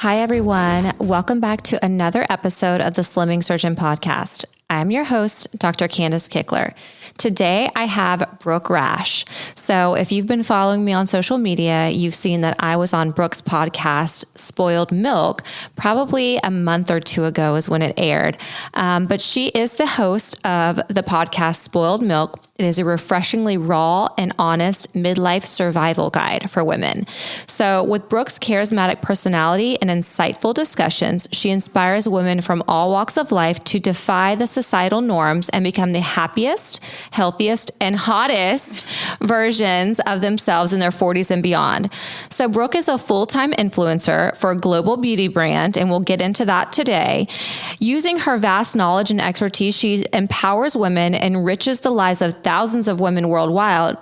Hi, everyone. Welcome back to another episode of the Slimming Surgeon podcast. I'm your host, Dr. Kandace Kichler. Today, I have Brooke Rash. So if you've been following me on social media, you've seen that I was on Brooke's podcast, Spoiled Milk, probably a month or two ago is when it aired. But she is the host of the podcast, Spoiled Milk. It is a refreshingly raw and honest midlife survival guide for women. So with Brooke's charismatic personality and insightful discussions, she inspires women from all walks of life to defy the societal norms and become the happiest, healthiest, and hottest versions of themselves in their 40s and beyond. So Brooke is a full-time influencer for a global beauty brand, and we'll get into that today. Using her vast knowledge and expertise, she empowers women and enriches the lives of thousands of women worldwide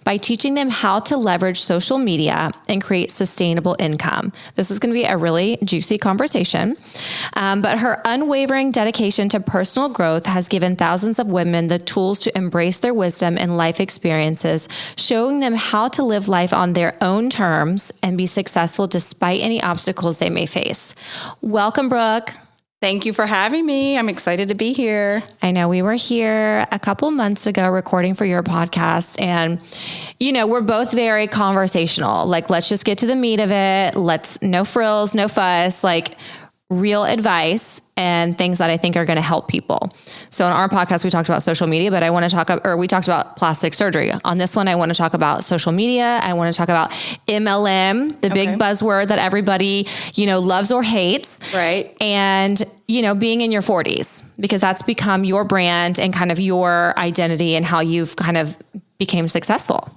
by teaching them how to leverage social media and create sustainable income. This is going to be a really juicy conversation. But her unwavering dedication to personal growth has given thousands of women the tools to embrace their wisdom and life experiences, showing them how to live life on their own terms and be successful despite any obstacles they may face. Welcome, Brooke. Thank you for having me. I'm excited to be here. I know we were here a couple months ago recording for your podcast, and we're both very conversational. Like, let's just get to the meat of it. No frills, no fuss, like real advice and things that I think are going to help people. So on our podcast, we talked about social media, but we talked about plastic surgery. On this one, I want to talk about social media. I want to talk about MLM, the big buzzword that everybody, loves or hates. Right. And, being in your 40s, because that's become your brand and kind of your identity and how you've kind of became successful.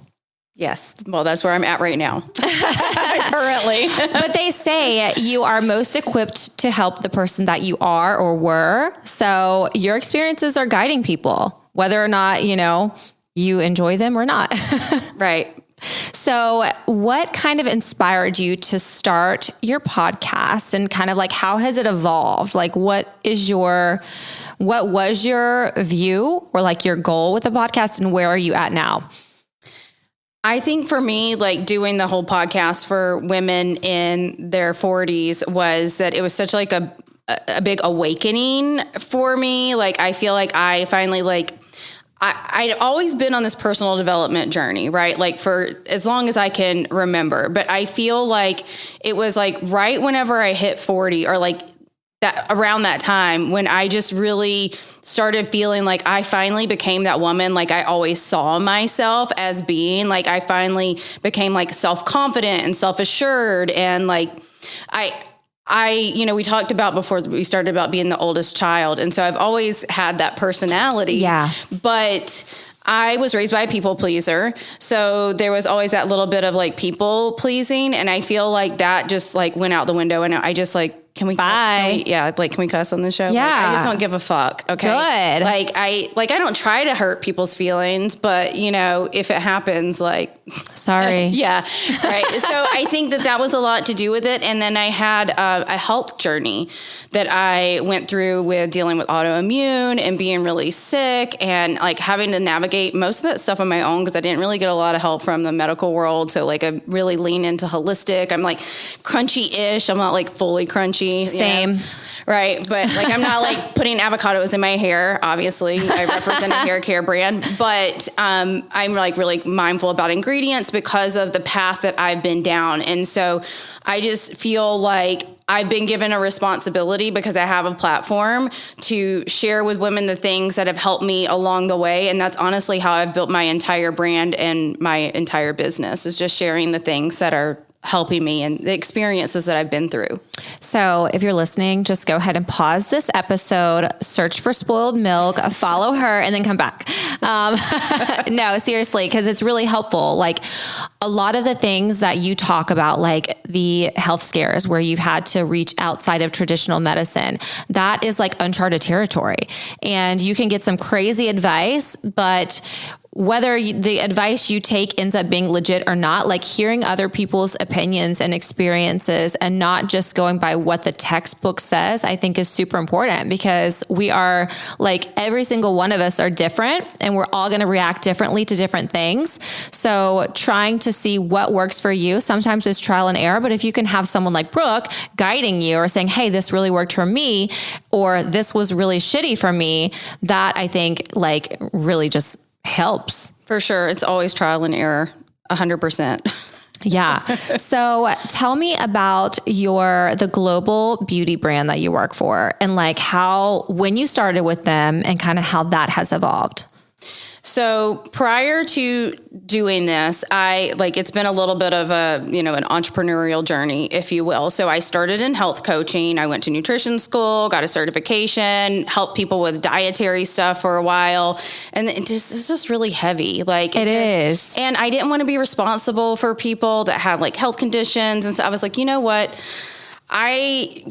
Yes. Well, that's where I'm at right now. Currently. But they say you are most equipped to help the person that you are or were. So your experiences are guiding people, whether or not, you enjoy them or not. Right. So what kind of inspired you to start your podcast, and kind of like, how has it evolved? Like, what was your view or like your goal with the podcast, and where are you at now? I think for me, like doing the whole podcast for women in their 40s was that it was such like a big awakening for me. Like, I feel like I finally I'd always been on this personal development journey, right? Like for as long as I can remember, but I feel like it was like right whenever I hit 40 or like that around that time when I just really started feeling like I finally became that woman like I always saw myself as being. Like I finally became like self-confident and self-assured, and like we talked about before we started about being the oldest child, and so I've always had that personality. Yeah. But I was raised by a people pleaser. So there was always that little bit of like people pleasing. And I feel like that just like went out the window, and I just like, can we cuss on the show? Yeah. Like, I just don't give a fuck. Okay. Good. I don't try to hurt people's feelings, but if it happens, like, sorry. Yeah. Right. So I think that was a lot to do with it. And then I had a health journey that I went through with dealing with autoimmune and being really sick and like having to navigate most of that stuff on my own, because I didn't really get a lot of help from the medical world. So like I really lean into holistic. I'm like crunchy-ish. I'm not like fully crunchy. Same. Right. But like, I'm not like putting avocados in my hair. Obviously I represent a hair care brand, but I'm like really mindful about ingredients because of the path that I've been down. And so I just feel like I've been given a responsibility, because I have a platform to share with women the things that have helped me along the way. And that's honestly how I've built my entire brand and my entire business, is just sharing the things that are helping me and the experiences that I've been through. So if you're listening, just go ahead and pause this episode, search for Spoiled Milk, follow her, and then come back. No, seriously, because it's really helpful. Like a lot of the things that you talk about, like the health scares where you've had to reach outside of traditional medicine, that is like uncharted territory. And you can get some crazy advice, but whether the advice you take ends up being legit or not, like hearing other people's opinions and experiences and not just going by what the textbook says, I think is super important, because we are like, every single one of us are different and we're all going to react differently to different things. So trying to see what works for you sometimes is trial and error. But if you can have someone like Brooke guiding you or saying, hey, this really worked for me, or this was really shitty for me, that I think like really just helps. For sure. It's always trial and error, 100%. Yeah. So tell me about the global beauty brand that you work for, and like when you started with them and kind of how that has evolved. So prior to doing this, it's been a little bit of an entrepreneurial journey, if you will. So I started in health coaching. I went to nutrition school, got a certification, helped people with dietary stuff for a while. And it's just really heavy. Like it is. And I didn't want to be responsible for people that had like health conditions. And so I was like, you know what I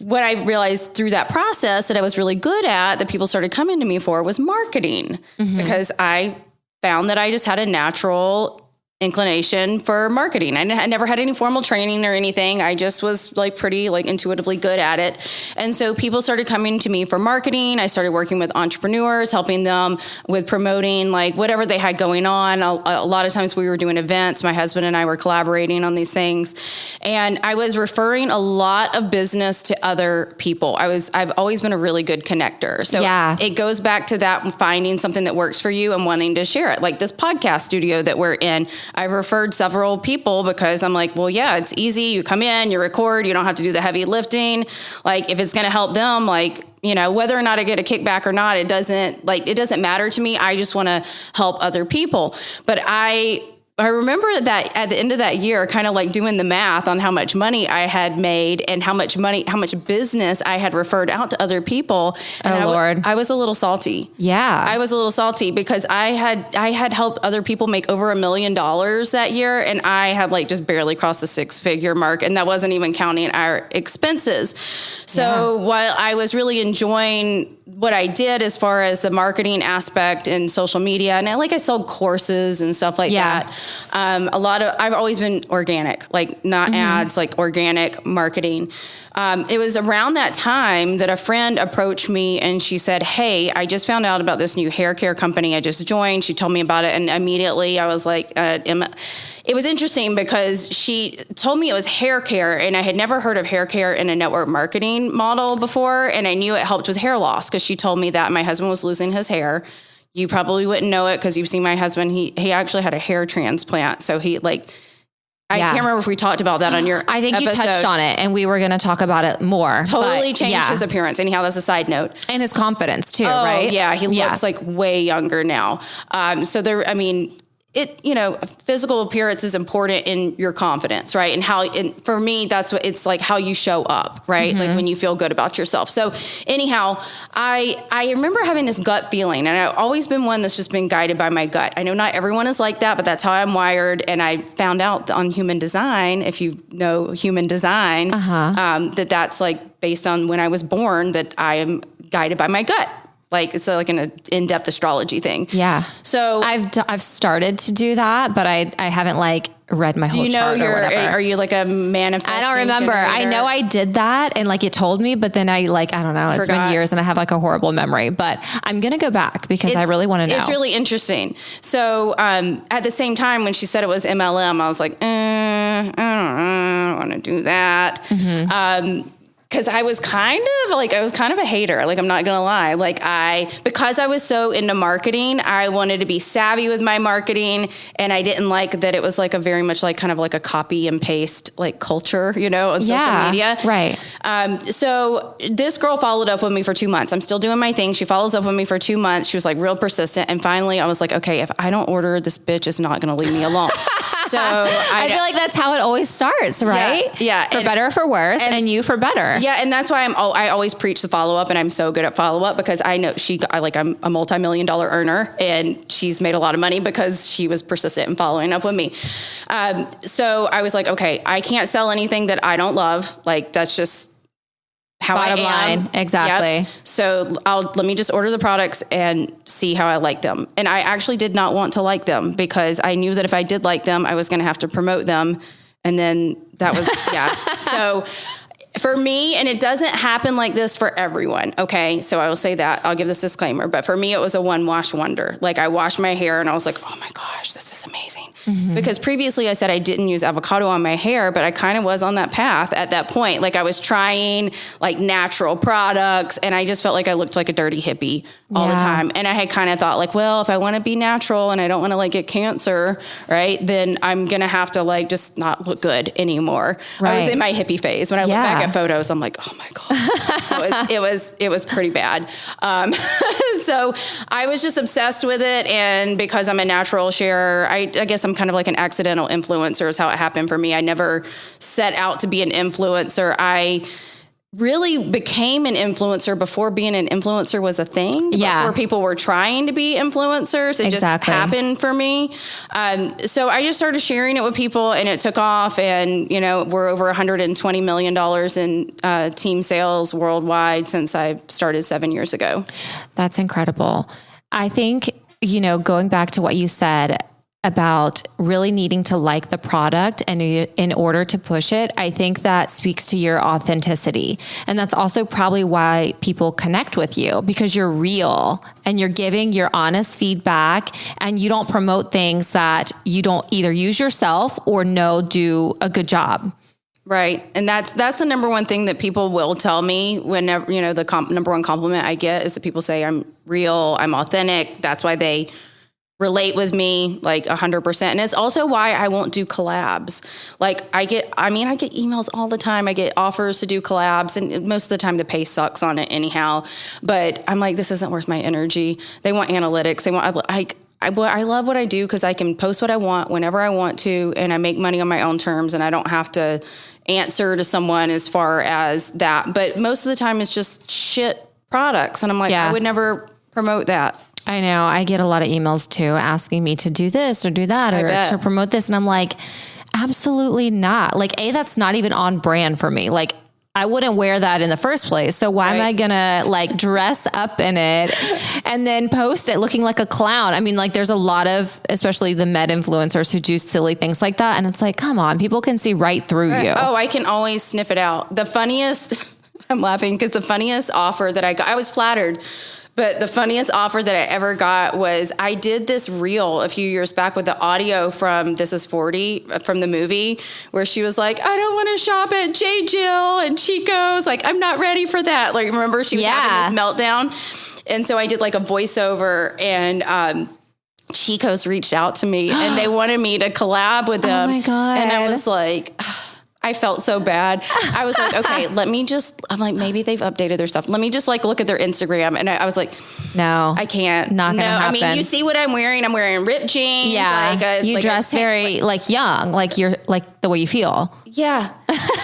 realized through that process that I was really good at, that people started coming to me for, was marketing, because I found that I just had a natural inclination for marketing. I never had any formal training or anything. I just was like pretty like intuitively good at it. And so people started coming to me for marketing. I started working with entrepreneurs, helping them with promoting like whatever they had going on. A lot of times we were doing events. My husband and I were collaborating on these things. And I was referring a lot of business to other people. I've always been a really good connector. So it goes back to that, finding something that works for you and wanting to share it. Like this podcast studio that we're in, I've referred several people because I'm like, well, yeah, it's easy. You come in, you record, you don't have to do the heavy lifting. Like if it's going to help them, like, whether or not I get a kickback or not, it doesn't matter to me. I just want to help other people. But I remember that at the end of that year, kind of like doing the math on how much money I had made and how much business I had referred out to other people. And Lord. I was a little salty. Yeah. I was a little salty because I had helped other people make over $1 million that year. And I had like just barely crossed the 6-figure mark. And that wasn't even counting our expenses. So while I was really enjoying what I did as far as the marketing aspect and social media, and I sold courses and stuff like that. I've always been organic, like not ads, like organic marketing. It was around that time that a friend approached me and she said, hey, I just found out about this new hair care company I just joined. She told me about it. And immediately I was like, it was interesting because she told me it was hair care, and I had never heard of hair care in a network marketing model before. And I knew it helped with hair loss because she told me that my husband was losing his hair. You probably wouldn't know it because you've seen my husband. He actually had a hair transplant. So I can't remember if we talked about that on your I think episode. You touched on it, and we were going to talk about it more. Totally changed his appearance. Anyhow, that's a side note. And his confidence too, right? Yeah, he looks like way younger now. Physical appearance is important in your confidence, right? And for me, that's what it's like, how you show up, right? Like when you feel good about yourself. So anyhow, I remember having this gut feeling, and I've always been one that's just been guided by my gut. I know not everyone is like that, but that's how I'm wired. And I found out on Human Design, if you know Human Design, that's like based on when I was born, that I am guided by my gut. Like it's like an in-depth astrology thing. Yeah. So I've started to do that, but I haven't like read my whole chart or whatever. Are you like a manifesting I don't remember. generator? I know I did that and like it told me, but then I don't know. It's been years and I have like a horrible memory, but I'm going to go back because I really want to know. It's really interesting. So at the same time, when she said it was MLM, I was like, I don't want to do that. Because I was kind of a hater. Like, I'm not going to lie. Because I was so into marketing, I wanted to be savvy with my marketing. And I didn't like that it was like a very much like kind of like a copy and paste like culture, on social media. Right. So this girl followed up with me for 2 months. I'm still doing my thing. She follows up with me for 2 months. She was like real persistent. And finally I was like, okay, if I don't order, this bitch is not going to leave me alone. So I feel like that's how it always starts, right? Yeah. For better or for worse, and you for better. Yeah, and that's why I always preach the follow-up, and I'm so good at follow-up because I know I'm a multi-million-dollar earner, and she's made a lot of money because she was persistent in following up with me. So I was like, okay, I can't sell anything that I don't love. Like, that's just how Bottom I am. line. Exactly. Yep. So let me just order the products and see how I like them. And I actually did not want to like them because I knew that if I did like them, I was going to have to promote them. And then that was, So for me, and it doesn't happen like this for everyone. Okay. So I will say that I'll give this disclaimer, but for me, it was a one wash wonder. Like I washed my hair and I was like, oh my gosh, this is amazing. Because previously I said I didn't use avocado on my hair, but I kind of was on that path at that point. Like I was trying like natural products and I just felt like I looked like a dirty hippie all the time. And I had kind of thought like, well, if I want to be natural and I don't want to like get cancer, right, then I'm going to have to like just not look good anymore. Right. I was in my hippie phase. When I look back at photos, I'm like, oh my God, it was pretty bad. So I was just obsessed with it. And because I'm a natural sharer, I guess I'm kind of like an accidental influencer is how it happened for me. I never set out to be an influencer. I really became an influencer before being an influencer was a thing. Before people were trying to be influencers. It just happened for me. So I just started sharing it with people and it took off and, you know, we're over $120 million in team sales worldwide since I started 7 years ago. That's incredible. I think, you know, going back to what you said about really needing to like the product and in order to push it, I think that speaks to your authenticity. And that's also probably why people connect with you because you're real and you're giving your honest feedback and you don't promote things that you don't either use yourself or do a good job. Right. And that's the number one thing that people will tell me whenever, you know, the number one compliment I get is that people say I'm real, I'm authentic. That's why they relate with me like 100%. And it's also why I won't do collabs. Like I get emails all the time. I get offers to do collabs and most of the time the pay sucks on it anyhow. But I'm like, this isn't worth my energy. They want analytics. They want, I love what I do because I can post what I want whenever I want to, and I make money on my own terms and I don't have to answer to someone as far as that. But most of the time it's just shit products. And I'm like, I would never promote that. I know. I get a lot of emails too, asking me to do this or do that or to promote this. And I'm like, absolutely not. Like, that's not even on brand for me. Like, I wouldn't wear that in the first place. So why am I going to like dress up in it and then post it looking like a clown? I mean, like there's a lot of, especially the med influencers who do silly things like that. And it's like, come on, people can see right through you. Oh, I can always sniff it out. The funniest, I'm laughing because the funniest offer that I got, I was flattered. But the funniest offer that I ever got was I did this reel a few years back with the audio from This Is 40 from the movie where she was like, I don't want to shop at J. Jill and Chico's. Like, I'm not ready for that. Like, remember she was having this meltdown. And so I did like a voiceover and, Chico's reached out to me and they wanted me to collab with them. Oh my God. And I was like, I felt so bad. I was like, okay, I'm like, maybe they've updated their stuff. Let me just like look at their Instagram. And I was like, no, I can't. Not gonna happen. I mean, you see what I'm wearing. I'm wearing ripped jeans. Yeah. You dress very like young, like you're like the way you feel. Yeah.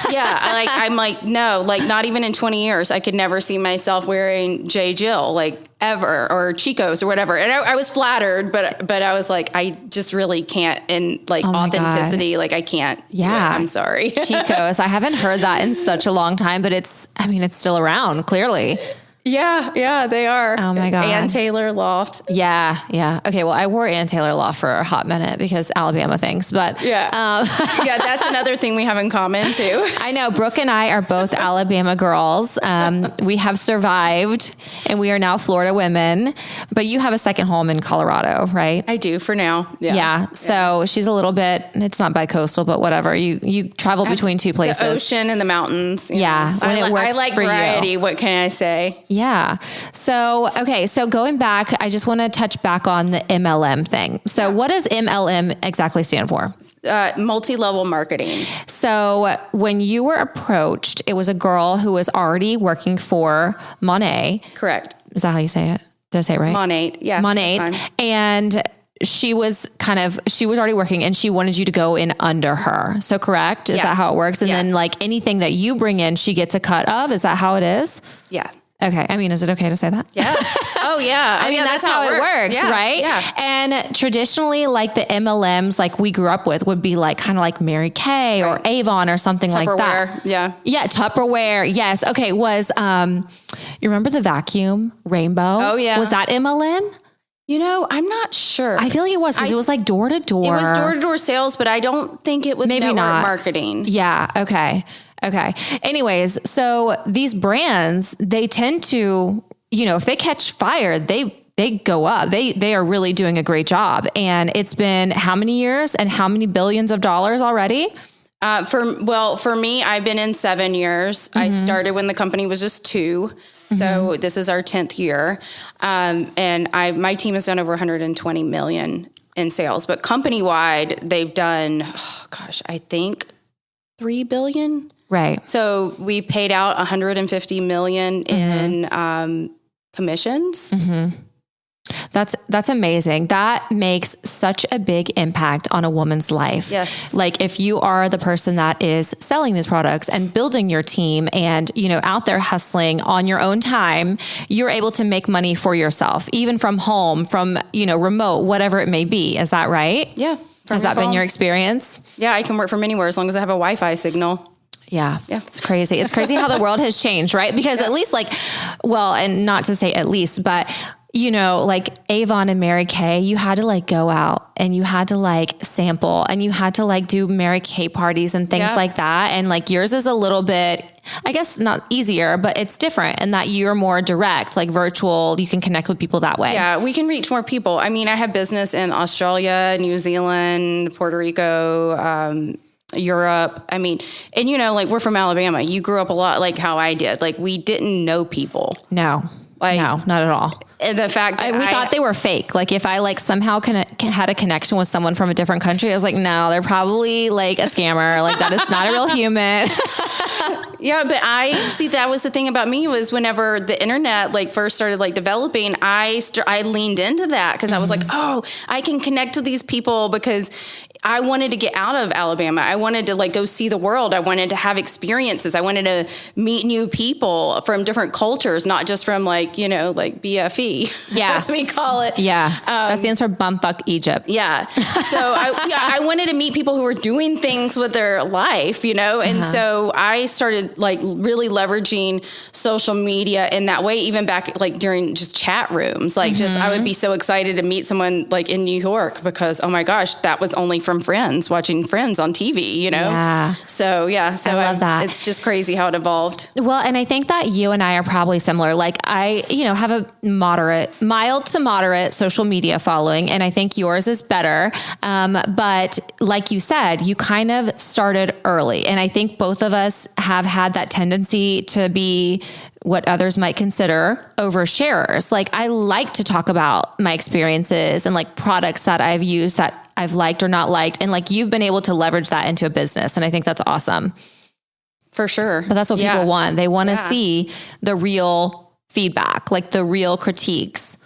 Yeah. I'm like, no, like not even in 20 years, I could never see myself wearing J. Jill, like ever, or Chico's or whatever. And I was flattered, but I was like, I just really can't in like authenticity. Like I can't. Yeah. I'm sorry. Chico's. I haven't heard that in such a long time, but it's still around clearly. Yeah, they are. Oh my God. Ann Taylor Loft. Yeah. Okay, well, I wore Ann Taylor Loft for a hot minute because Alabama things, but yeah, that's another thing we have in common too. I know Brooke and I are both Alabama girls. We have survived and we are now Florida women, but you have a second home in Colorado, right? I do for now. Yeah. So she's a little bit, it's not bi-coastal, but whatever. You travel between two places. The ocean and the mountains. Yeah. When it works I like for variety. You. What can I say? Yeah. So, okay. So going back, I just want to touch back on the MLM thing. So what does MLM exactly stand for? Multi-level marketing. So when you were approached, it was a girl who was already working for Monet. Correct. Is that how you say it? Did I say it right? Monet. Yeah. Monet. And she was already working and she wanted you to go in under her. So correct? Is that how it works? And then like anything that you bring in, she gets a cut of. Is that how it is? Yeah. Okay. I mean, is it okay to say that? Yeah. Oh yeah. I mean, that's how it works, yeah. right? Yeah. And traditionally, like the MLMs like we grew up with would be like kind of like Mary Kay or Avon or something like that. Yeah. Yeah. Tupperware. Yes. Okay. Was, you remember the vacuum rainbow? Oh yeah. Was that MLM? You know, I'm not sure. I feel like it was because it was like door to door. It was door to door sales, but I don't think it was network marketing. Yeah. Okay. Okay. Anyways, so these brands, they tend to, you know, if they catch fire, they go up. They are really doing a great job. And it's been how many years and how many billions of dollars already? For me, I've been in 7 years. I started when the company was just 2. So this is our 10th year. And my team has done over 120 million in sales, but company wide, they've done, I think 3 billion. Right. So we paid out 150 million in commissions. That's amazing. That makes such a big impact on a woman's life. Yes. Like if you are the person that is selling these products and building your team and, you know, out there hustling on your own time, you're able to make money for yourself, even from home, from, you know, remote, whatever it may be. Is that right? Yeah. Has that been your experience? Yeah. I can work from anywhere as long as I have a Wi-Fi signal. Yeah. It's crazy. It's crazy how the world has changed, right? Because at least like, well, and not to say at least, but you know, like Avon and Mary Kay, you had to like go out and you had to like sample and you had to like do Mary Kay parties and things like that. And like yours is a little bit, I guess not easier, but it's different in that you're more direct, like virtual. You can connect with people that way. Yeah, we can reach more people. I mean, I have business in Australia, New Zealand, Puerto Rico, Europe. I mean, and you know, like we're from Alabama. You grew up a lot like how I did. Like we didn't know people. No, not at all. And the fact that we thought they were fake. Like if I like somehow had a connection with someone from a different country, I was like, no, they're probably like a scammer. Like that is not a real human. Yeah. But that was the thing about me was whenever the internet like first started like developing, I leaned into that because I was like, oh, I can connect to these people because I wanted to get out of Alabama. I wanted to like go see the world. I wanted to have experiences. I wanted to meet new people from different cultures, not just from like, you know, like BFE, as we call it. Yeah. That stands for bumfuck Egypt. Yeah. So I wanted to meet people who were doing things with their life, you know? And so I started like really leveraging social media in that way, even back like during just chat rooms, like just, I would be so excited to meet someone like in New York because, oh my gosh, that was only from Friends, watching Friends on TV, you know? Yeah. So I love that. It's just crazy how it evolved. Well, and I think that you and I are probably similar. Like I, you know, have a mild to moderate social media following, and I think yours is better. But like you said, you kind of started early. And I think both of us have had that tendency to be what others might consider oversharers. Like I like to talk about my experiences and like products that I've used that I've liked or not liked. And like you've been able to leverage that into a business. And I think that's awesome. For sure. But that's what people want. They want to see the real feedback, like the real critiques.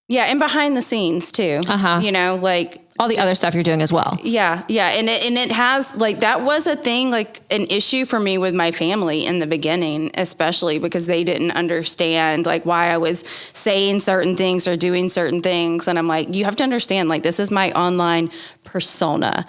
Yeah. And behind the scenes too, you know, like all the other stuff you're doing as well. Yeah. Yeah. And it has like, that was a thing, like an issue for me with my family in the beginning, especially because they didn't understand like why I was saying certain things or doing certain things. And I'm like, you have to understand, like, this is my online persona,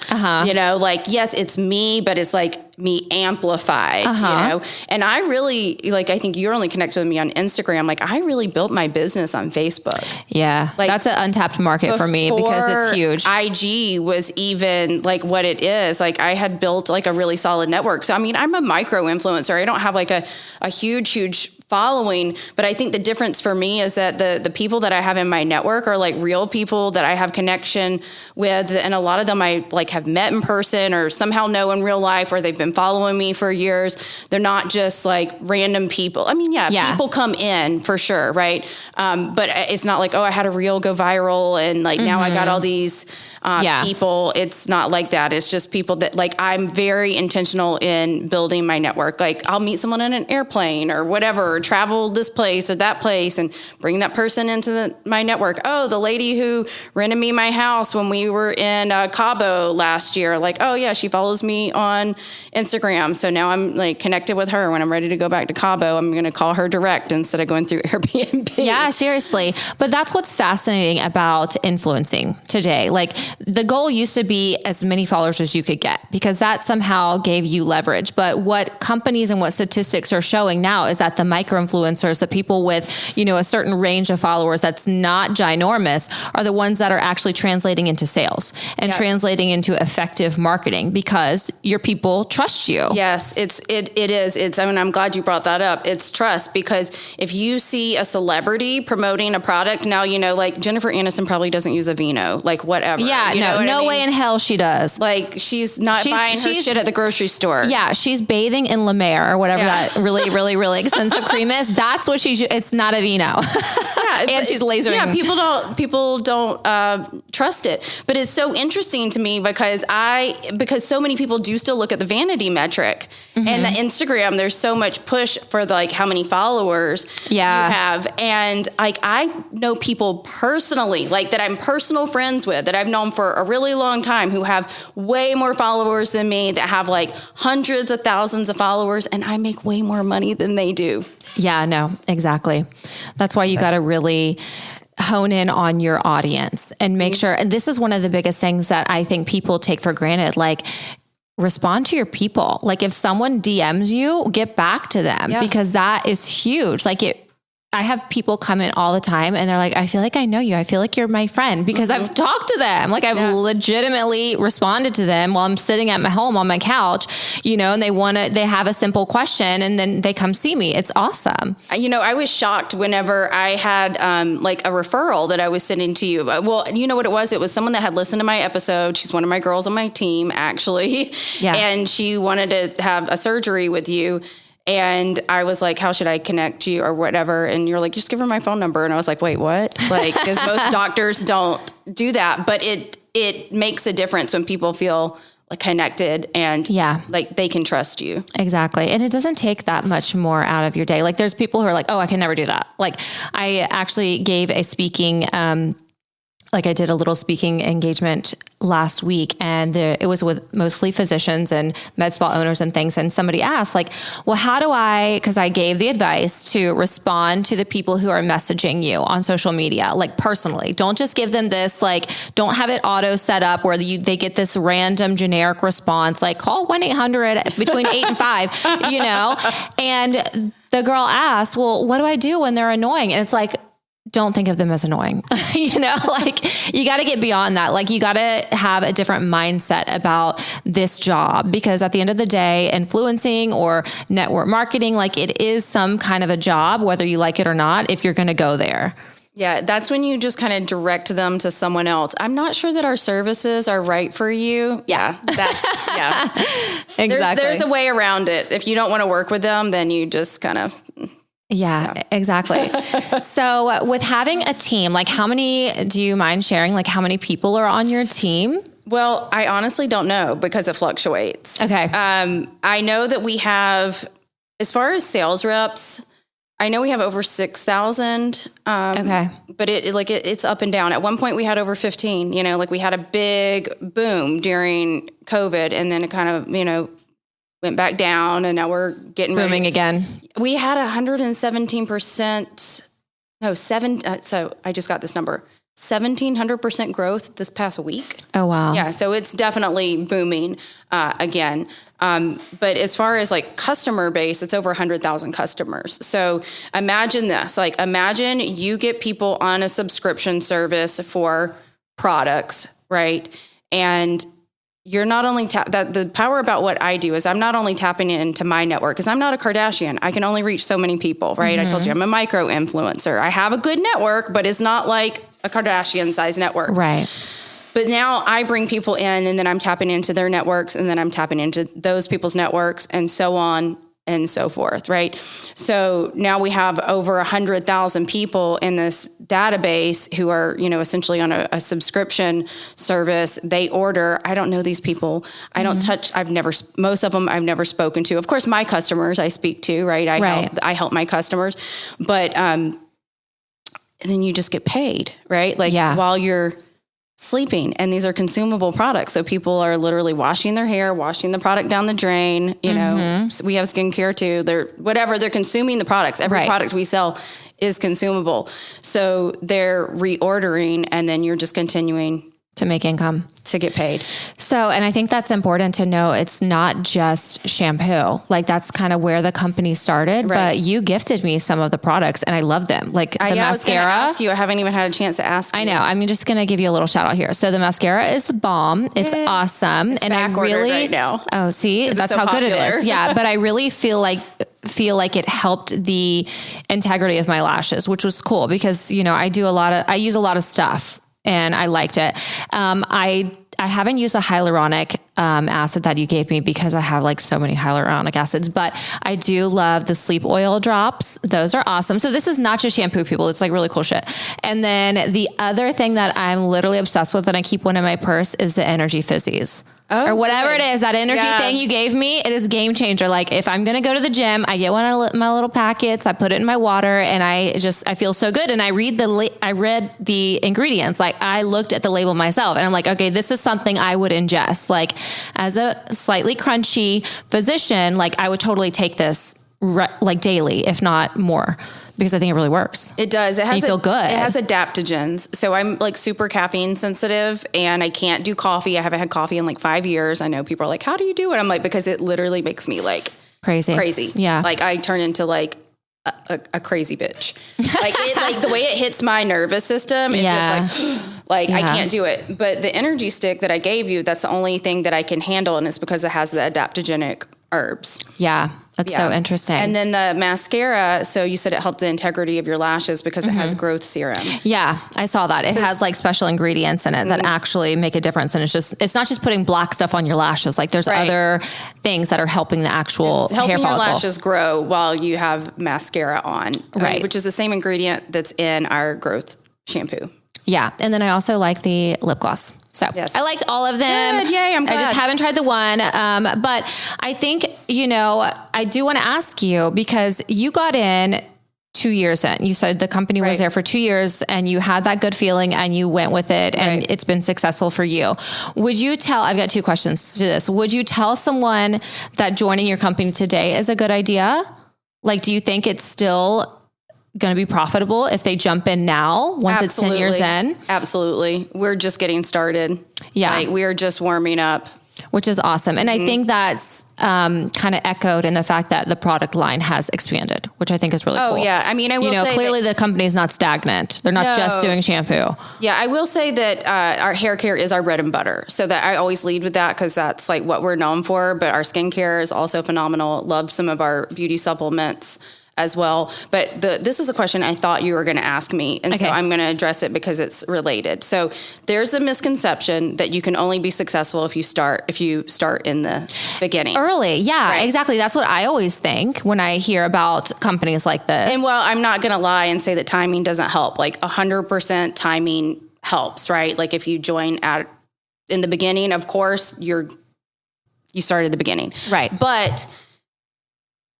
you know, like, yes, it's me, but it's like me amplified, you know? And I really, like, I think you're only connected with me on Instagram. Like I really built my business on Facebook. Yeah. Like that's an untapped market for me because it's huge. IG was even like what it is. Like I had built like a really solid network. So, I mean, I'm a micro influencer. I don't have like a huge following, but I think the difference for me is that the people that I have in my network are like real people that I have connection with. And a lot of them I like have met in person or somehow know in real life, or they've been following me for years. They're not just like random people. I mean, people come in for sure. Right. But it's not like, oh, I had a reel go viral and like now I got all these people. It's not like that. It's just people that like, I'm very intentional in building my network. Like I'll meet someone in an airplane or whatever, or travel this place or that place and bring that person into my network. Oh, the lady who rented me my house when we were in Cabo last year. Like, oh yeah, she follows me on Instagram. So now I'm like connected with her. When I'm ready to go back to Cabo, I'm going to call her direct instead of going through Airbnb. Yeah, seriously. But that's what's fascinating about influencing today. Like the goal used to be as many followers as you could get because that somehow gave you leverage. But what companies and what statistics are showing now is that the micro influencers, the people with, you know, a certain range of followers that's not ginormous are the ones that are actually translating into sales and translating into effective marketing because your people trust you. Yes, it is. I mean, I'm glad you brought that up. It's trust because if you see a celebrity promoting a product now, you know, like Jennifer Aniston probably doesn't use Aveeno, like whatever. Yeah, no way in hell she does. Like she's not buying her shit at the grocery store. Yeah, she's bathing in La Mer or whatever that really, really, really expensive cream is. That's what it's not Aveeno. Yeah, and she's lasering. Yeah, people don't trust it. But it's so interesting to me because so many people do still look at the vanity metric and the Instagram. There's so much push for like how many followers you have, and like I know people personally, like that I'm personal friends with, that I've known for a really long time, who have way more followers than me, that have like hundreds of thousands of followers, and I make way more money than they do. Yeah, no, exactly. That's why you got to really hone in on your audience and make sure. And this is one of the biggest things that I think people take for granted. Like, respond to your people. Like if someone DMs you, get back to them because that is huge. Like I have people come in all the time and they're like, I feel like I know you. I feel like you're my friend because I've talked to them. Like I've legitimately responded to them while I'm sitting at my home on my couch, you know, and they have a simple question and then they come see me. It's awesome. You know, I was shocked whenever I had like a referral that I was sending to you. Well, you know what it was? It was someone that had listened to my episode. She's one of my girls on my team, actually. Yeah. And she wanted to have a surgery with you. And I was like, how should I connect you or whatever? And you're like, just give her my phone number. And I was like, wait, what? Like, because most doctors don't do that. But it makes a difference when people feel like connected and like they can trust you. Exactly. And it doesn't take that much more out of your day. Like there's people who are like, oh, I can never do that. Like I actually gave a speaking, like I did a little speaking engagement last week and it was with mostly physicians and med spa owners and things. And somebody asked like, well, how do because I gave the advice to respond to the people who are messaging you on social media, like personally, don't just give them this, like, don't have it auto set up where they get this random generic response, like call 1-800 between 8 and 5, you know? And the girl asked, well, what do I do when they're annoying? And it's like, don't think of them as annoying. You know, like you got to get beyond that. Like you got to have a different mindset about this job because at the end of the day, influencing or network marketing, like it is some kind of a job, whether you like it or not, if you're going to go there. Yeah, that's when you just kind of direct them to someone else. I'm not sure that our services are right for you. Yeah, exactly. There's a way around it. If you don't want to work with them, then you just kind of... Yeah, exactly. So with having a team, like do you mind sharing, like how many people are on your team? Well, I honestly don't know because it fluctuates. Okay. I know that we have, as far as sales reps, I know we have over 6,000. Okay. But it's up and down. At one point we had over 15, you know, like we had a big boom during COVID and then it kind of, you know, went back down and now we're getting booming again. We had 117%. No, so I just got this number, 1,700% growth this past week. Oh, wow. Yeah. So it's definitely booming again. But as far as like customer base, it's over 100,000 customers. So imagine this, like imagine you get people on a subscription service for products, right? And you're not only the power about what I do is I'm not only tapping into my network because I'm not a Kardashian. I can only reach so many people, right? Mm-hmm. I told you I'm a micro influencer. I have a good network, but it's not like a Kardashian size network. Right. But now I bring people in and then I'm tapping into their networks and then I'm tapping into those people's networks and so on and so forth, right? So now we have over 100,000 people in this database who are, essentially on a subscription service. They order. I don't know these people. I don't touch. Most of them I've never spoken to. Of course, my customers I speak to, right? I help my customers, but then you just get paid, right? Like while you're sleeping, and these are consumable products. So people are literally washing their hair, washing the product down the drain. We have skincare too. They're consuming the products. Every product we sell is consumable. So they're reordering, and then you're just continuing to make income, to get paid. So, and I think that's important to know. It's not just shampoo. Like that's kind of where the company started, but you gifted me some of the products and I love them. Like the mascara. I was gonna ask you. I haven't even had a chance to ask you. I know. I'm just going to give you a little shout out here. So the mascara is the bomb. It's awesome. It's back ordered right now. Oh, see, that's how popular. Good it is. Yeah. But I really feel like it helped the integrity of my lashes, which was cool because, I use a lot of stuff. And I liked it. I haven't used a hyaluronic acid that you gave me because I have like so many hyaluronic acids, but I do love the sleep oil drops. Those are awesome. So this is not just shampoo, people. It's like really cool shit. And then the other thing that I'm literally obsessed with and I keep one in my purse is the energy fizzies. Or whatever it is, that energy thing you gave me, it is game changer. Like if I'm going to go to the gym, I get one of my little packets, I put it in my water and I feel so good. And I read the ingredients. Like I looked at the label myself and I'm like, okay, this is something I would ingest. Like as a slightly crunchy physician, like I would totally take this like daily, if not more. Because I think it really works. It does. You feel good. It has adaptogens. So I'm like super caffeine sensitive and I can't do coffee. I haven't had coffee in like 5 years. I know people are like, how do you do it? I'm like, because it literally makes me like crazy. Yeah. Like I turn into like a crazy bitch. Like the way it hits my nervous system, it just like I can't do it. But the energy stick that I gave you, that's the only thing that I can handle. And it's because it has the adaptogenic herbs. Yeah. That's so interesting. And then the mascara, so you said it helped the integrity of your lashes because it has growth serum. Yeah, I saw that. It has like special ingredients in it that actually make a difference. And it's not just putting black stuff on your lashes. Like there's other things that are helping the actual hair follicle. Helping your lashes grow while you have mascara on. Right. Which is the same ingredient that's in our growth shampoo. Yeah. And then I also like the lip gloss. So I liked all of them. Good. Yay, I'm glad. I just haven't tried the one. But I think, I do want to ask you because you got in 2 years in. You said the company was there for 2 years and you had that good feeling and you went with it and it's been successful for you. I've got 2 questions to this. Would you tell someone that joining your company today is a good idea? Like, do you think it's still going to be profitable if they jump in now once it's 10 years in? Absolutely. We're just getting started. Yeah. Like we are just warming up. Which is awesome. And I think that's kind of echoed in the fact that the product line has expanded, which I think is really cool. Oh yeah. I mean, I will say clearly the company is not stagnant. They're not just doing shampoo. Yeah. I will say that our hair care is our bread and butter. So that I always lead with that because that's like what we're known for. But our skincare is also phenomenal. Love some of our beauty supplements as well. But this is a question I thought you were going to ask me. And so I'm going to address it because it's related. So there's a misconception that you can only be successful if you start in the beginning. Early. Yeah, exactly. That's what I always think when I hear about companies like this. And well, I'm not going to lie and say that timing doesn't help. Like 100% timing helps, right? Like if you join in the beginning, of course, you started at the beginning. Right. But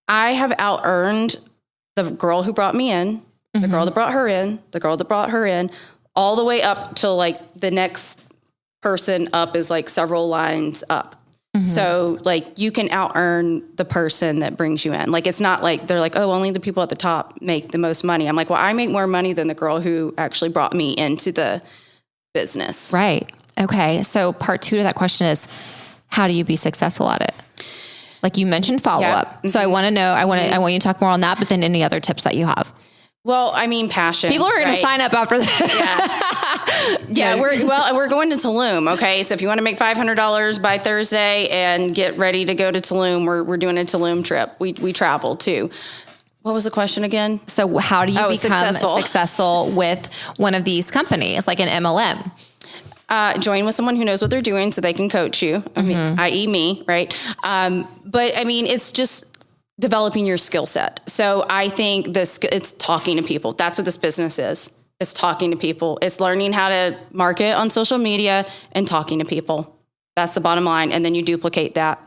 I have out-earned the girl who brought me in, the girl that brought her in, the girl that brought her in, all the way up till like the next person up is like several lines up. So like you can out-earn the person that brings you in. Like it's not like they're like, oh, only the people at the top make the most money. I'm like, well, I make more money than the girl who actually brought me into the business. Right. Okay. So part 2 to that question is, how do you be successful at it? Like you mentioned follow-up. So I want to know, I want you to talk more on that, but then any other tips that you have. Well, I mean, passion. People are going to sign up after that. We're going to Tulum. Okay. So if you want to make $500 by Thursday and get ready to go to Tulum, we're doing a Tulum trip. We travel too. What was the question again? So how do you become successful with one of these companies, like an MLM? Join with someone who knows what they're doing so they can coach you. I mean, i.e. me, right? But I mean, it's just developing your skill set. So I think it's talking to people. That's what this business is. It's talking to people. It's learning how to market on social media and talking to people. That's the bottom line. And then you duplicate that.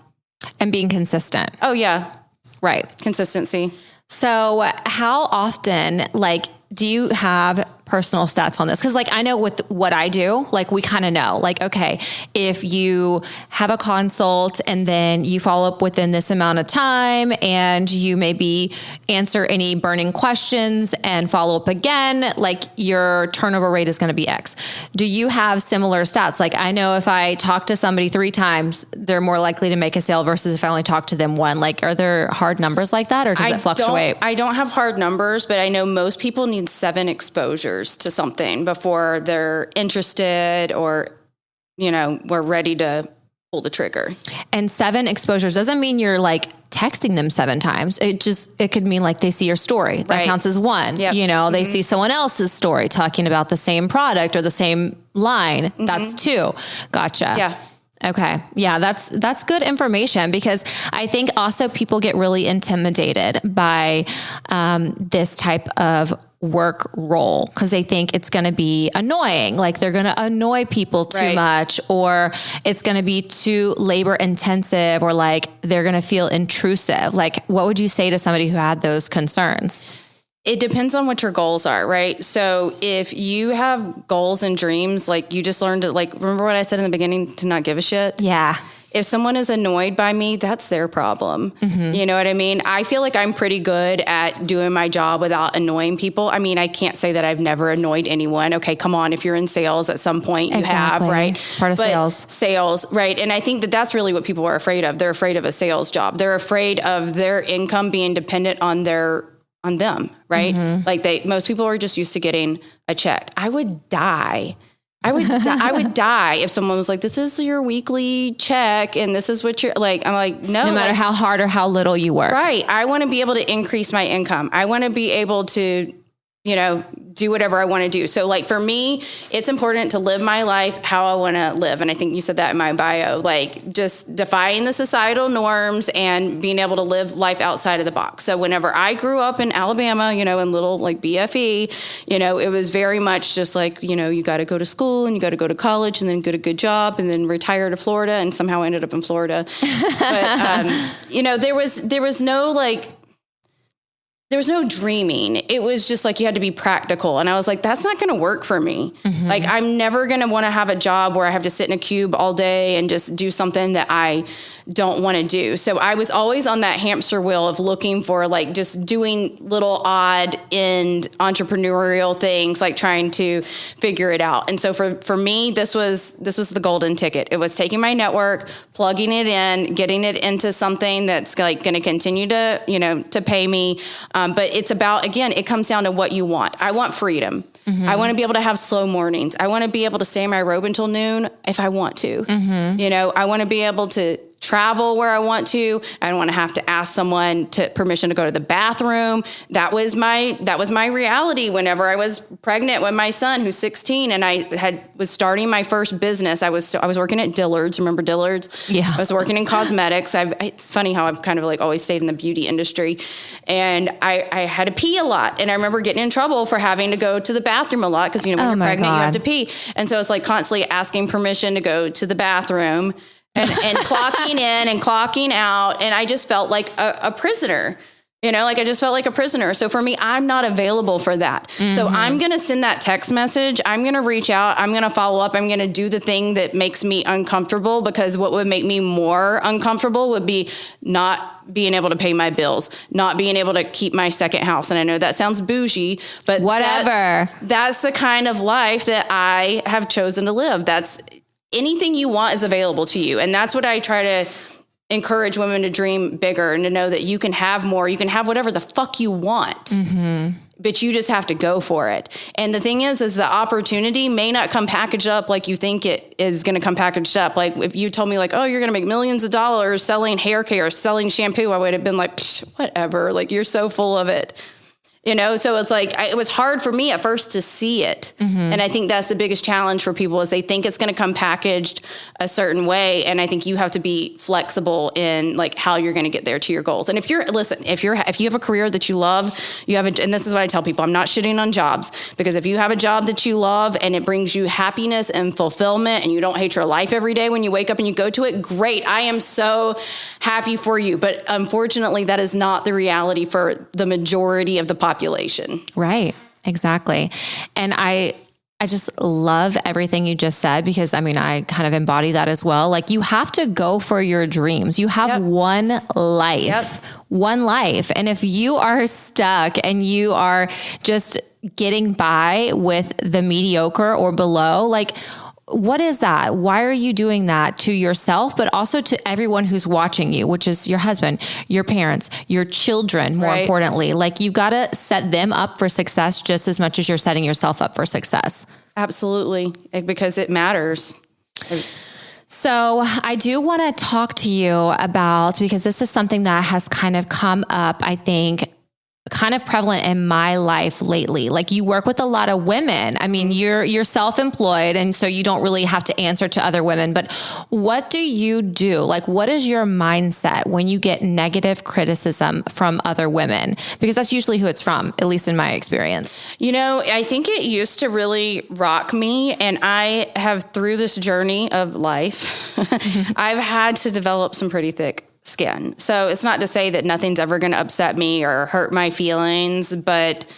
And being consistent. Oh yeah. Right. Consistency. So how often, like, do you have personal stats on this? Because like, I know with what I do, like we kind of know, like, okay, if you have a consult and then you follow up within this amount of time and you maybe answer any burning questions and follow up again, like your turnover rate is going to be X. Do you have similar stats? Like I know if I talk to somebody 3 times, they're more likely to make a sale versus if I only talk to them 1. Like, are there hard numbers like that or does it fluctuate? I don't have hard numbers, but I know most people need 7 exposures to something before they're interested or, we're ready to pull the trigger. And 7 exposures doesn't mean you're like texting them 7 times. It could mean like they see your story. That counts as 1. Yep. They see someone else's story talking about the same product or the same line. Mm-hmm. That's 2. Gotcha. Yeah. Okay. Yeah, that's good information because I think also people get really intimidated by this type of work role because they think it's going to be annoying. Like they're going to annoy people too much, or it's going to be too labor intensive, or like they're going to feel intrusive. Like what would you say to somebody who had those concerns? It depends on what your goals are, right? So if you have goals and dreams, like you just learned to remember what I said in the beginning, to not give a shit? Yeah. If someone is annoyed by me, that's their problem. Mm-hmm. You know what I mean? I feel like I'm pretty good at doing my job without annoying people. I mean, I can't say that I've never annoyed anyone. Okay, come on. If you're in sales at some point, you have, right? It's part of sales, right? And I think that that's really what people are afraid of. They're afraid of a sales job. They're afraid of their income being dependent on them, right? Mm-hmm. Like most people are just used to getting a check. I would die. I would die if someone was like, this is your weekly check and this is what you're like. I'm like, no matter how hard or how little you work. Right. I want to be able to increase my income. I want to be able to, do whatever I want to do. So like for me, it's important to live my life how I want to live. And I think you said that in my bio, like just defying the societal norms and being able to live life outside of the box. So whenever I grew up in Alabama, in little like BFE, it was very much just like, you got to go to school and you got to go to college and then get a good job and then retire to Florida. And somehow I ended up in Florida. But, there was no dreaming. It was just like you had to be practical. And I was like, that's not going to work for me. Mm-hmm. Like, I'm never going to want to have a job where I have to sit in a cube all day and just do something that I don't want to do. So I was always on that hamster wheel of looking for like just doing little odd end entrepreneurial things, like trying to figure it out. And so for me, this was the golden ticket. It was taking my network, plugging it in, getting it into something that's like going to continue to, to pay me. But it's about, again, it comes down to what you want. I want freedom. Mm-hmm. I want to be able to have slow mornings. I want to be able to stay in my robe until noon if I want to. Mm-hmm. I want to be able to travel where I want to. I don't want to have to ask someone permission to go to the bathroom. That was my reality whenever I was pregnant with my son, who's 16, and I was starting my first business. I was working at Dillard's. Remember Dillard's? Yeah. I was working in cosmetics. It's funny how I've kind of like always stayed in the beauty industry, and I had to pee a lot. And I remember getting in trouble for having to go to the bathroom a lot because when you're pregnant, you have to pee. And so it's like constantly asking permission to go to the bathroom. and clocking in and clocking out. And I just felt like a prisoner, I just felt like a prisoner. So for me, I'm not available for that. Mm-hmm. So I'm going to send that text message. I'm going to reach out. I'm going to follow up. I'm going to do the thing that makes me uncomfortable, because what would make me more uncomfortable would be not being able to pay my bills, not being able to keep my second house. And I know that sounds bougie, but whatever. That's the kind of life that I have chosen to live. Anything you want is available to you. And that's what I try to encourage women to dream bigger and to know that you can have more. You can have whatever the fuck you want, mm-hmm. but you just have to go for it. And the thing is the opportunity may not come packaged up like you think it is going to come packaged up. Like if you told me like, oh, you're going to make millions of dollars selling hair care, selling shampoo, I would have been like, whatever. Like, you're so full of it. So it's like, it was hard for me at first to see it. And I think that's the biggest challenge for people is they think it's going to come packaged a certain way. And I think you have to be flexible in like how you're going to get there to your goals. And if you have a career that you love, and this is what I tell people, I'm not shitting on jobs, because if you have a job that you love and it brings you happiness and fulfillment and you don't hate your life every day when you wake up and you go to it, great. I am so happy for you. But unfortunately, that is not the reality for the majority of the population. Right. Exactly. And I just love everything you just said, because I kind of embody that as well. Like, you have to go for your dreams. You have one life, one life. And if you are stuck and you are just getting by with the mediocre or below, like, what is that? Why are you doing that to yourself, but also to everyone who's watching you, which is your husband, your parents, your children, more importantly? Like, you got to set them up for success just as much as you're setting yourself up for success. Absolutely. Because it matters. So I do want to talk to you about, because this is something that has kind of come up, I think, kind of prevalent in my life lately. Like, you work with a lot of women. You're self-employed, and so you don't really have to answer to other women, but what do you do? Like, what is your mindset when you get negative criticism from other women? Because that's usually who it's from, at least in my experience. I think it used to really rock me, and I have, through this journey of life, I've had to develop some pretty thick skin. So it's not to say that nothing's ever going to upset me or hurt my feelings, but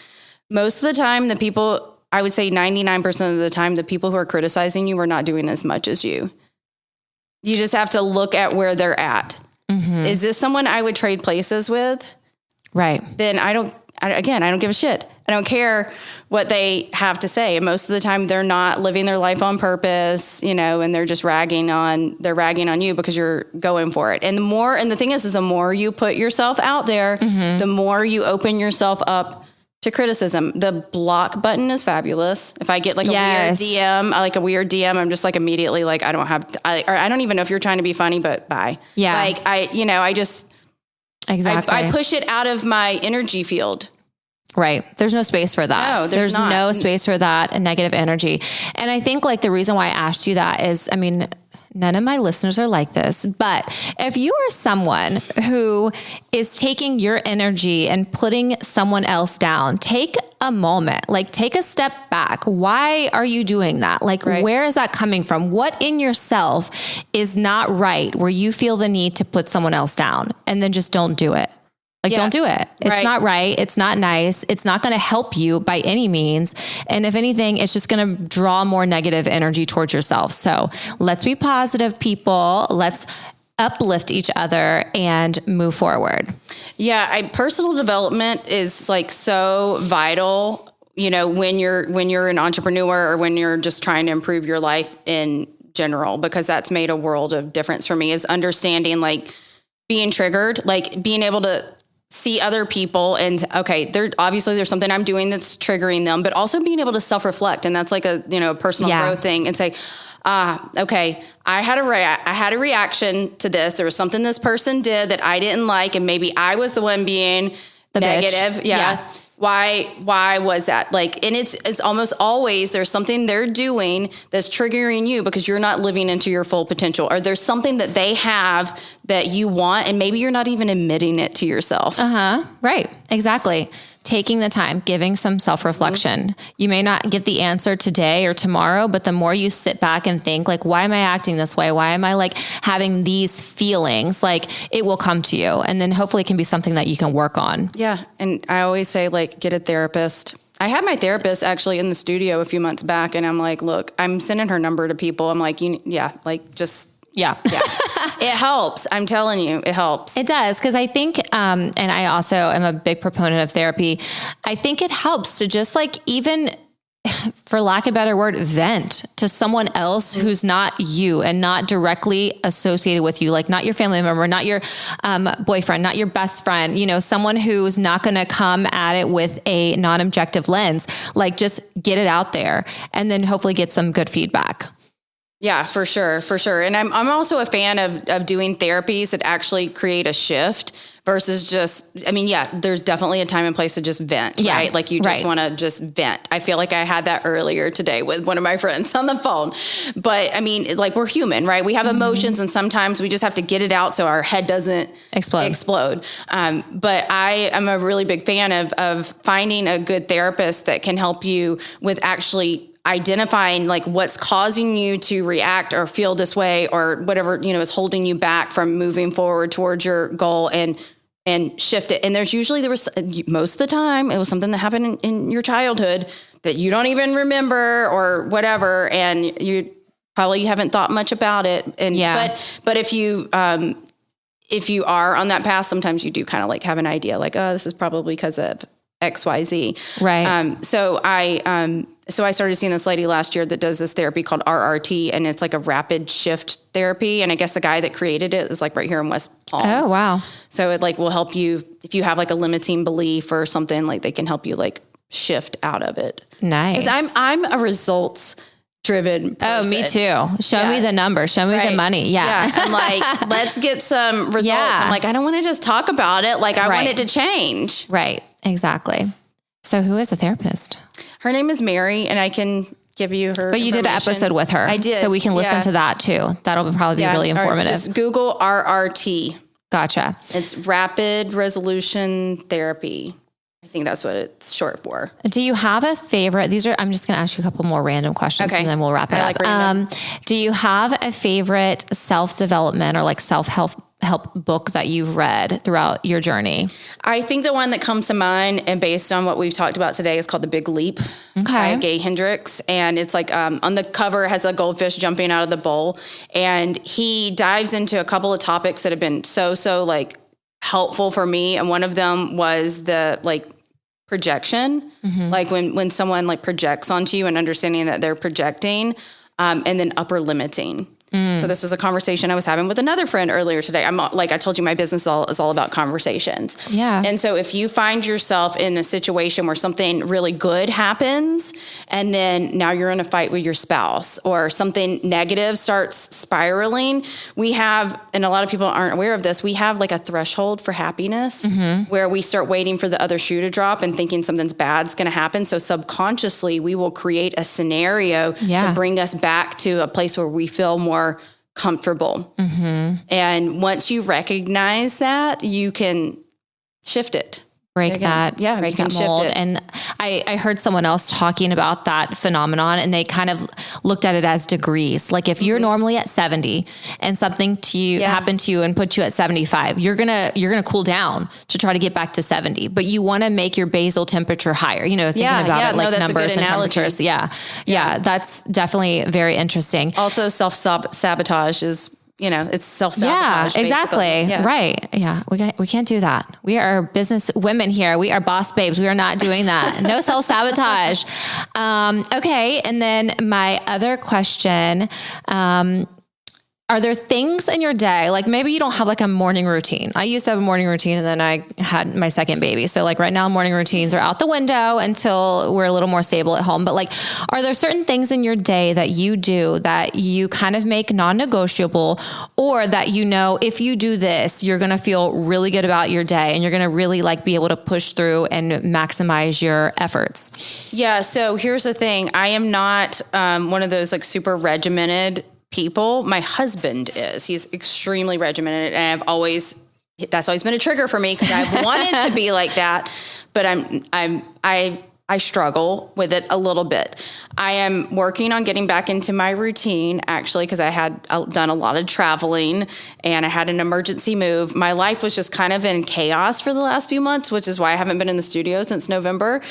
most of the time, I would say 99% of the time, the people who are criticizing you are not doing as much as you. You just have to look at where they're at. Is this someone I would trade places with? Right. Then I don't give a shit. I don't care what they have to say. And most of the time they're not living their life on purpose, and they're just ragging on you because you're going for it. And the thing is the more you put yourself out there, the more you open yourself up to criticism. The block button is fabulous. If I get like a weird DM, I'm just like immediately like, I don't even know if you're trying to be funny, but bye. Yeah. Like Exactly. I push it out of my energy field. Right. There's no space for that. No, there's not. No space for that negative energy. And I think like the reason why I asked you that is, none of my listeners are like this, but if you are someone who is taking your energy and putting someone else down, take a moment, like take a step back. Why are you doing that? Like, where is that coming from? What in yourself is not right where you feel the need to put someone else down? And then just don't do it. Don't do it. It's not right. It's not nice. It's not going to help you by any means. And if anything, it's just going to draw more negative energy towards yourself. So let's be positive people. Let's uplift each other and move forward. Yeah. Personal development is like so vital, when you're an entrepreneur or when you're just trying to improve your life in general, because that's made a world of difference for me, is understanding, like, being triggered, like being able to see other people and there's something I'm doing that's triggering them, but also being able to self-reflect. And that's like a, personal growth thing, and say, I had a reaction to this. There was something this person did that I didn't like. And maybe I was the one being the negative. Bitch. Yeah. Why was that? Like, and it's almost always there's something they're doing that's triggering you because you're not living into your full potential, or there's something that they have that you want, and maybe you're not even admitting it to yourself. Right. Exactly. Taking the time, giving some self-reflection. You may not get the answer today or tomorrow, but the more you sit back and think, like, why am I acting this way? Why am I like having these feelings? Like, it will come to you, and then hopefully it can be something that you can work on. Yeah. And I always say, like, get a therapist. I had my therapist actually in the studio a few months back, and I'm like, look, I'm sending her number to people. I'm like, Yeah. It helps. I'm telling you, it helps. It does. Cause I think, and I also am a big proponent of therapy. I think it helps to just like, even for lack of a better word, vent to someone else who's not you and not directly associated with you. Like, not your family member, not your boyfriend, not your best friend, someone who's not going to come at it with a non-objective lens. Like, just get it out there and then hopefully get some good feedback. Yeah, for sure. For sure. And I'm also a fan of doing therapies that actually create a shift, versus just, I mean, yeah, there's definitely a time and place to just vent, right? Like you just want to just vent. I feel like I had that earlier today with one of my friends on the phone, but I mean, like we're human, right? We have emotions and sometimes we just have to get it out so our head doesn't explode. But I am a really big fan of finding a good therapist that can help you with actually identifying like what's causing you to react or feel this way or whatever, is holding you back from moving forward towards your goal and shift it. And there was most of the time it was something that happened in your childhood that you don't even remember or whatever. And you probably haven't thought much about it. And but if you are on that path, sometimes you do kind of like have an idea like, oh, this is probably because of XYZ. Right. So I started seeing this lady last year that does this therapy called RRT, and it's like a rapid shift therapy. And I guess the guy that created it is like right here in West Palm. Oh, wow. So it like will help you if you have like a limiting belief or something, like they can help you like shift out of it. Nice. 'Cause I'm a results driven person. Oh, me too. Show me the numbers. Show me the money. Yeah. I'm like, let's get some results. I'm like, I don't want to just talk about it. Like I want it to change. Right. Exactly. So who is the therapist? Her name is Mary, and I can give you her. But you did an episode with her. I did. So we can listen to that too. That'll probably be really informative. Just Google RRT. Gotcha. It's Rapid Resolution Therapy. I think that's what it's short for. Do you have a favorite? I'm just going to ask you a couple more random questions and then we'll wrap it up. Do you have a favorite self-development or like self-help book that you've read throughout your journey? I think the one that comes to mind and based on what we've talked about today is called The Big Leap by Gay Hendricks. And it's like on the cover it has a goldfish jumping out of the bowl. And he dives into a couple of topics that have been so like helpful for me. And one of them was the like projection, like when someone like projects onto you and understanding that they're projecting, and then upper limiting. So this was a conversation I was having with another friend earlier today. I'm like, I told you my business is all about conversations. Yeah. And so if you find yourself in a situation where something really good happens and then now you're in a fight with your spouse or something negative starts spiraling, we have, and a lot of people aren't aware of this, we have like a threshold for happiness where we start waiting for the other shoe to drop and thinking something's bad's going to happen. So subconsciously we will create a scenario to bring us back to a place where we feel more comfortable. And once you recognize that, you can shift it. Break that mold. And I heard someone else talking about that phenomenon and they kind of looked at it as degrees. Like if you're normally at 70 and something to you happened to you and put you at 75, you're going to cool down to try to get back to 70, but you want to make your basal temperature higher, thinking about it like numbers and temperatures. Yeah. That's definitely very interesting. Also self-sabotage is it's self-sabotage. Yeah, exactly. Yeah. Right. Yeah. We can't do that. We are business women here. We are boss babes. We are not doing that. No self-sabotage. Okay. And then my other question, are there things in your day, like maybe you don't have like a morning routine? I used to have a morning routine and then I had my second baby. So like right now morning routines are out the window until we're a little more stable at home. But like, are there certain things in your day that you do that you kind of make non-negotiable or that if you do this, you're going to feel really good about your day and you're going to really like be able to push through and maximize your efforts? Yeah. So here's the thing. I am not one of those like super regimented people. My husband is. He's extremely regimented, and that's always been a trigger for me because I've wanted to be like that, but I struggle with it a little bit. I am working on getting back into my routine, actually, because I had done a lot of traveling and I had an emergency move. My life was just kind of in chaos for the last few months, which is why I haven't been in the studio since November.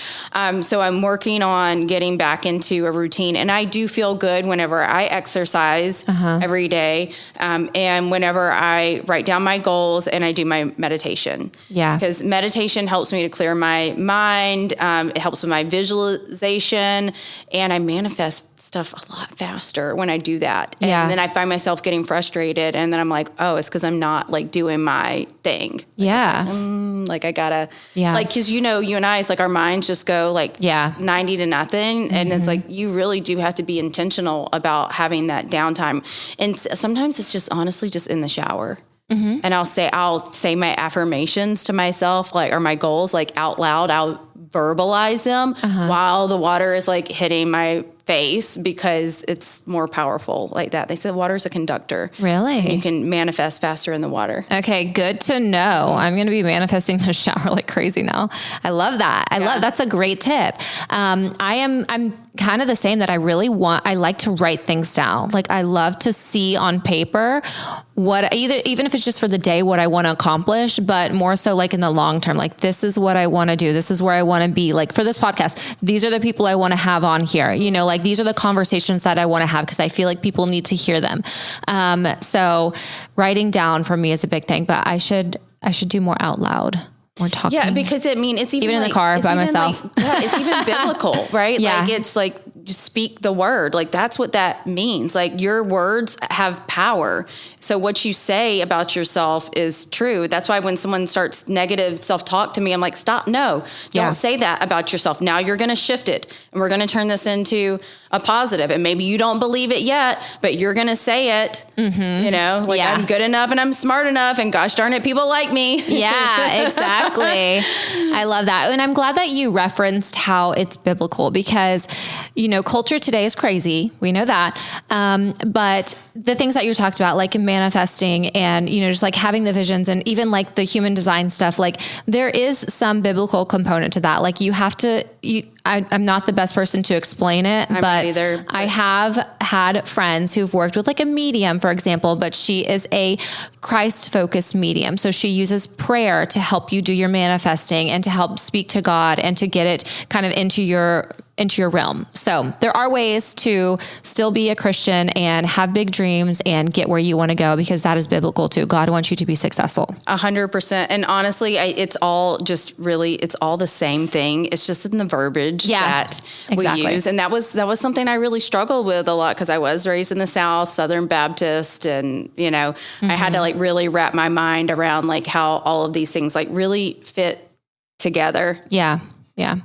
So I'm working on getting back into a routine, and I do feel good whenever I exercise every day, and whenever I write down my goals and I do my meditation. Yeah. Because meditation helps me to clear my mind. It helps with my visualization, and I manifest stuff a lot faster when I do that. And then I find myself getting frustrated, and then I'm like, oh, it's because I'm not like doing my thing. Like I gotta, like, cause you and I, it's like our minds just go like 90 to nothing. And it's like, you really do have to be intentional about having that downtime. And sometimes it's just honestly just in the shower. and I'll say my affirmations to myself, like, or my goals, like out loud. I'll verbalize them while the water is like hitting my face, because it's more powerful like that. They said water is a conductor. Really? You can manifest faster in the water. Okay, good to know. I'm going to be manifesting the shower like crazy now. I love that. That's a great tip. I'm kind of the same, that I like to write things down. Like, I love to see on paper even if it's just for the day, what I want to accomplish, but more so like in the long term, like, this is what I want to do. This is where I want to be. Like, for this podcast, these are the people I want to have on here. Like, these are the conversations that I want to have, because I feel like people need to hear them. So writing down for me is a big thing, but I should do more out loud. We're talking. Yeah, because it's even in the car by myself. It's even biblical, right? Yeah. Like, it's like, just speak the word. Like, that's what that means. Like, your words have power. So what you say about yourself is true. That's why when someone starts negative self-talk to me, I'm like, stop. No, don't say that about yourself. Now you're going to shift it, and we're going to turn this into a positive. And maybe you don't believe it yet, but you're going to say it, I'm good enough and I'm smart enough, and gosh darn it, people like me. Yeah, exactly. I love that. And I'm glad that you referenced how it's biblical, because, culture today is crazy. We know that. But the things that you talked about, like manifesting and, just like having the visions, and even like the human design stuff, like, there is some biblical component to that. Like, you have to, I'm not the best person to explain it, but I have had friends who've worked with like a medium, for example, but she is a Christ-focused medium. So she uses prayer to help you do your manifesting and to help speak to God and to get it kind of into your realm. So there are ways to still be a Christian and have big dreams and get where you want to go, because that is biblical too. God wants you to be successful. 100%. And honestly, it's all the same thing. It's just in the verbiage that we use. And that was something I really struggled with a lot, because I was raised in the South, Southern Baptist. And, I had to like really wrap my mind around like how all of these things like really fit together. Yeah. Yeah.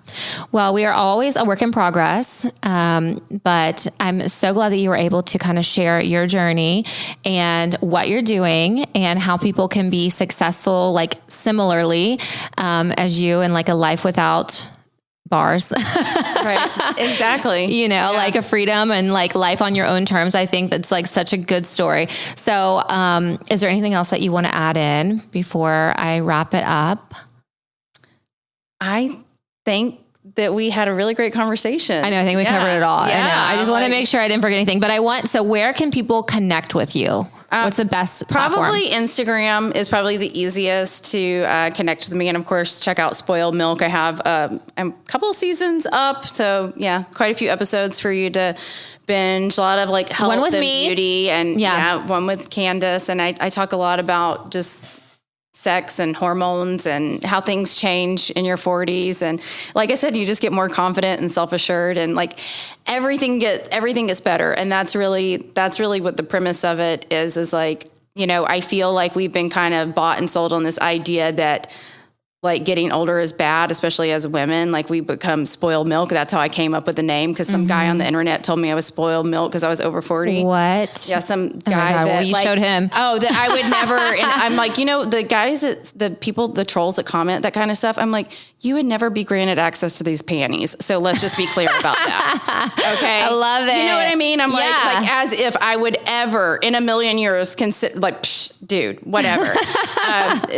Well, we are always a work in progress. But I'm so glad that you were able to kind of share your journey and what you're doing and how people can be successful, like similarly, as you, in like a life without bars. Right. Exactly. Like a freedom and like life on your own terms. I think that's like such a good story. So, is there anything else that you want to add in before I wrap it up? I think that we had a really great conversation. I think we covered it all. Yeah, I know. I just want to make sure I didn't forget anything, but so where can people connect with you? What's the best platform? Probably Instagram is probably the easiest to connect with me. And of course, check out Spoiled Milk. I have a couple of seasons up. So quite a few episodes for you to binge. A lot of like health and beauty, and one with Kandace. And I talk a lot about just sex and hormones and how things change in your 40s. And like I said, you just get more confident and self-assured, and like everything gets better. And that's really what the premise of it is like, I feel like we've been kind of bought and sold on this idea that like getting older is bad, especially as women. Like, we become spoiled milk. That's how I came up with the name, because some guy on the internet told me I was spoiled milk because I was over 40. What? Yeah, some guy that you showed him. Oh, that I would never. And I'm like, the guys the trolls that comment that kind of stuff. I'm like, you would never be granted access to these panties. So let's just be clear about that. Okay, I love it. You know what I mean? I'm like as if I would ever in a million years consider like, dude, whatever.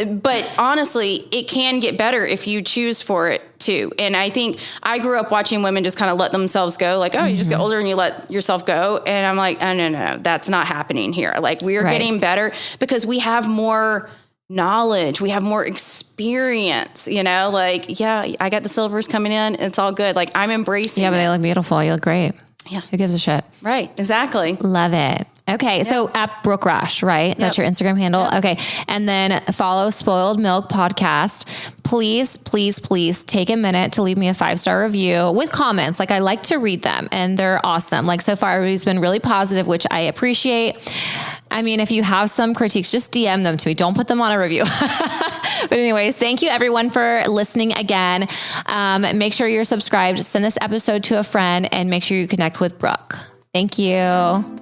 But honestly, it can get better if you choose for it too. And I think I grew up watching women just kind of let themselves go. Like, you just get older and you let yourself go. And I'm like, oh, no, that's not happening here. Like, we are getting better because we have more knowledge. We have more experience, like, I got the silvers coming in. It's all good. Like, I'm embracing but they look beautiful. You look great. Yeah. Who gives a shit? Right. Exactly. Love it. Okay. So at Brooke Rash, right? That's your Instagram handle. Yep. Okay. And then follow Spoiled Milk Podcast. Please, please, please take a minute to leave me a 5-star review with comments. Like, I like to read them, and they're awesome. Like, so far everybody's been really positive, which I appreciate. I mean, if you have some critiques, just DM them to me. Don't put them on a review. But anyways, thank you everyone for listening again. Make sure you're subscribed, send this episode to a friend, and make sure you connect with Brooke. Thank you.